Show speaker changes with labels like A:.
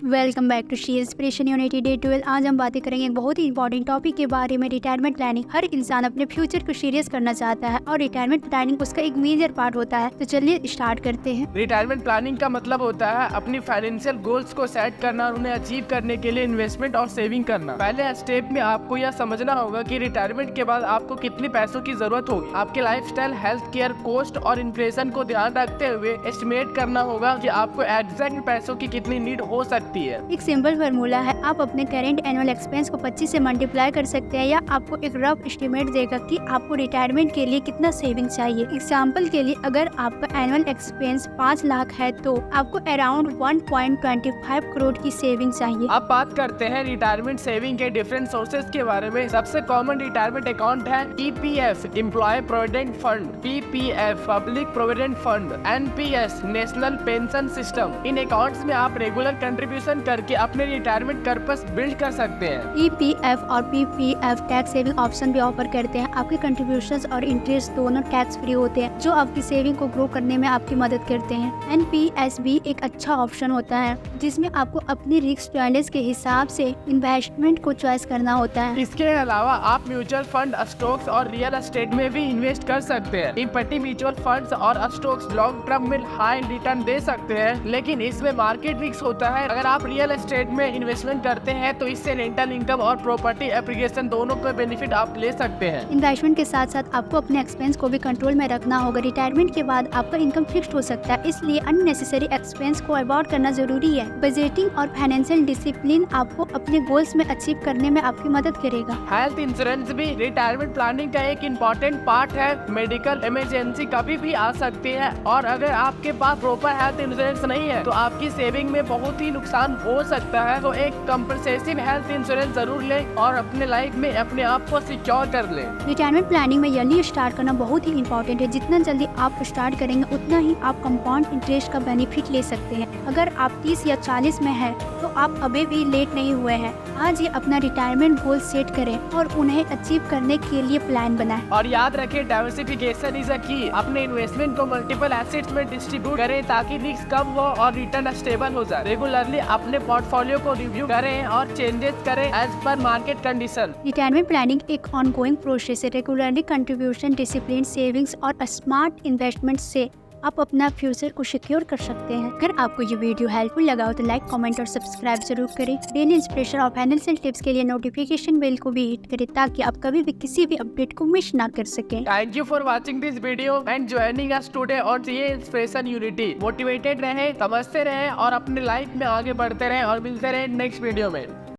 A: Welcome back to she inspiration unity day 12। आज हम बातें करेंगे एक बहुत ही इंपॉर्टेंट टॉपिक के बारे में, रिटायरमेंट प्लानिंग। हर इंसान अपने फ्यूचर को सीरियस करना चाहता है और रिटायरमेंट प्लानिंग उसका एक मेजर पार्ट होता है। तो चलिए स्टार्ट करते हैं।
B: रिटायरमेंट प्लानिंग का मतलब होता है अपनी फाइनेंशियल गोल्स को सेट करना और उन्हें अचीव करने के लिए इन्वेस्टमेंट और सेविंग करना। पहले स्टेप में आपको यह समझना होगा कि रिटायरमेंट के बाद आपको कितने पैसों की जरूरत होगी। आपके लाइफस्टाइल, हेल्थ केयर, कॉस्ट और इन्फ्लेशन को ध्यान रखते हुए एस्टिमेट करना होगा कि आपको एग्जैक्ट पैसों की कितनी नीड हो सकती है।
A: एक सिंपल फार्मूला है, आप अपने करेंट एनुअल एक्सपेंस को 25 से मल्टीप्लाई कर सकते हैं, या आपको एक रफ एस्टिमेट देगा कि आपको रिटायरमेंट के लिए कितना सेविंग चाहिए। एग्जाम्पल के लिए, अगर आपका एनुअल एक्सपेंस 5 लाख है तो आपको अराउंड 1.25 करोड़ की सेविंग चाहिए।
B: अब बात करते हैं रिटायरमेंट सेविंग के डिफरेंट सोर्सेज के बारे में। सबसे कॉमन रिटायरमेंट अकाउंट है EPF, employ provident fund, PPF, public provident fund, NPS, national pension system. इन अकाउंट्स में आप रेगुलर कंट्रीब्यूशन करके अपने रिटायरमेंट पर्पस बिल्ड कर सकते हैं।
A: EPF और PPF टैक्स सेविंग ऑप्शन भी ऑफर करते हैं। आपके कंट्रीब्यूशंस और इंटरेस्ट दोनों टैक्स फ्री होते हैं, जो आपकी सेविंग को ग्रो करने में आपकी मदद करते हैं। NPS भी एक अच्छा ऑप्शन होता है, जिसमें आपको अपनी रिस्क टॉलरेंस के हिसाब से इन्वेस्टमेंट को चॉइस करना होता है।
B: इसके अलावा आप म्यूचुअल फंड, स्टॉक्स और रियल एस्टेट में भी इन्वेस्ट कर सकते हैं। इक्विटी म्यूचुअल फंड्स और स्टॉक्स लॉन्ग टर्म में हाई रिटर्न दे सकते हैं, लेकिन इसमें मार्केट रिस्क होता है। अगर आप रियल एस्टेट में इन्वेस्टमेंट करते हैं तो इससे रेंटल इनकम और प्रॉपर्टी एप्लीकेशन दोनों का बेनिफिट आप ले सकते हैं।
A: इन्वेस्टमेंट के साथ साथ आपको अपने एक्सपेंस को भी कंट्रोल में रखना होगा। रिटायरमेंट के बाद आपका इनकम फिक्स्ड हो सकता है, इसलिए अननेसेसरी एक्सपेंस को अवॉइड करना जरूरी है। बजटिंग और फाइनेंशियल डिसिप्लिन आपको अपने गोल्स में अचीव करने में आपकी मदद करेगा।
B: हेल्थ इंश्योरेंस भी रिटायरमेंट प्लानिंग का एक इम्पोर्टेंट पार्ट है। मेडिकल इमरजेंसी कभी भी आ सकती है, और अगर आपके पास प्रॉपर हेल्थ इंश्योरेंस नहीं है तो आपकी सेविंग में बहुत ही नुकसान हो सकता है। तो एक कंपनसेटिव हेल्थ इंश्योरेंस जरूर लें और अपने लाइफ में अपने आप को सिक्योर कर लें।
A: रिटायरमेंट प्लानिंग में अर्ली स्टार्ट करना बहुत ही इंपॉर्टेंट है। जितना जल्दी आप स्टार्ट करेंगे उतना ही आप कंपाउंड इंटरेस्ट का बेनिफिट ले सकते हैं। अगर आप 30 या 40 में हैं तो आप अभी भी लेट नहीं हुए हैं। आज ही अपना रिटायरमेंट गोल सेट करें और उन्हें अचीव करने के लिए प्लान बनाएं।
B: और याद रखें, डाइवर्सिफिकेशन इज अ की। अपने इन्वेस्टमेंट को मल्टीपल एसेट्स में डिस्ट्रीब्यूट करें ताकि रिस्क कम हो और रिटर्न स्टेबल हो जाए। रेगुलरली अपने पोर्टफोलियो को रिव्यू करें और चेंजेस करें एज पर मार्केट कंडीशन।
A: रिटायरमेंट प्लानिंग एक ऑनगोइंग प्रोसेस है। रेगुलरली कंट्रीब्यूशन, डिसिप्लिन, सेविंग्स और स्मार्ट इन्वेस्टमेंट से आप अपना फ्यूचर को सिक्योर कर सकते हैं। अगर आपको ये वीडियो हेल्पफुल लगा हो तो लाइक, कमेंट और सब्सक्राइब जरूर करें। डेली इंस्पिरेशन और फाइनेंशियल टिप्स के लिए नोटिफिकेशन बेल को भी हिट करें ताकि आप कभी भी किसी भी अपडेट को मिस ना कर सकें।
B: Thank you for watching this video and joining us today on ये इंस्पिरेशन यूनिटी। मोटिवेटेड रहें, समझते रहें और अपने लाइफ में आगे बढ़ते रहें, और मिलते रहें नेक्स्ट वीडियो में।